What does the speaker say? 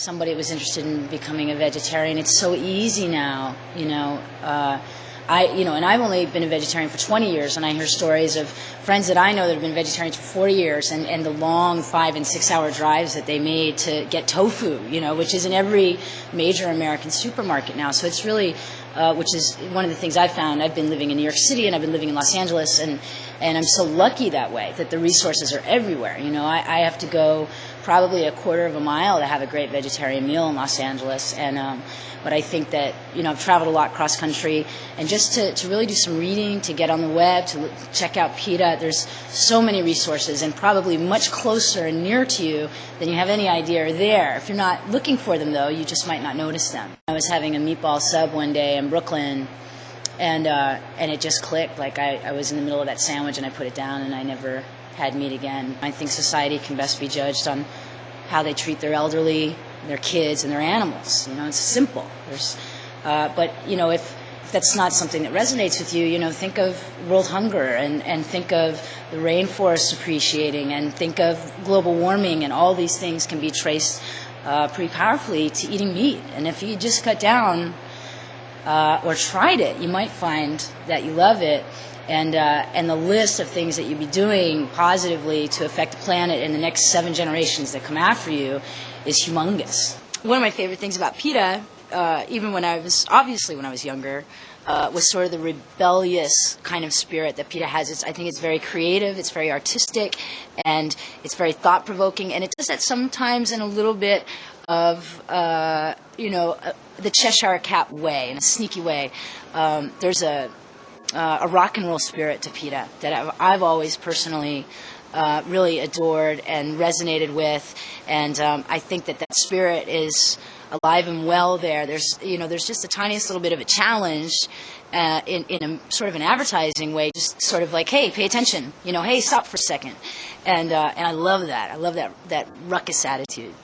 somebody was interested in becoming a vegetarian. It's so easy now, and I've only been a vegetarian for 20 years, and I hear stories of friends that I know that have been vegetarians for 40 years, and the long 5 and 6 hour drives that they made to get tofu, which is in every major American supermarket now. So it's really, which is one of the things I've found. I've been living in New York City, and I've been living in Los Angeles, and I'm so lucky that way, that the resources are everywhere. I have to go probably a quarter of a mile to have a great vegetarian meal in Los Angeles, but I think that, I've traveled a lot cross country, and just to really do some reading, to get on the web, to check out PETA. There's so many resources, and probably much closer and near to you than you have any idea are there. If you're not looking for them, though, you just might not notice them. I was having a meatball sub one day in Brooklyn, and it just clicked. Like I was in the middle of that sandwich, and I put it down, and I never had meat again. I think society can best be judged on how they treat their elderly, their kids, and their animals. It's simple. But if that's not something that resonates with you, think of world hunger, and think of the rainforests appreciating, and think of global warming, and all these things can be traced pretty powerfully to eating meat. And if you just cut down or tried it, you might find that you love it. And the list of things that you'd be doing positively to affect the planet in the next 7 generations that come after you is humongous. One of my favorite things about PETA, even when I was younger, was sort of the rebellious kind of spirit that PETA has. I think it's very creative, it's very artistic, and it's very thought-provoking, and it does that sometimes in a little bit of, the Cheshire Cat way, in a sneaky way. There's a rock and roll spirit to PETA that I've always personally really adored and resonated with, and I think that spirit is alive and well there. There's just the tiniest little bit of a challenge in a sort of an advertising way, just sort of like, hey, pay attention, hey, stop for a second, and I love that. I love that ruckus attitude.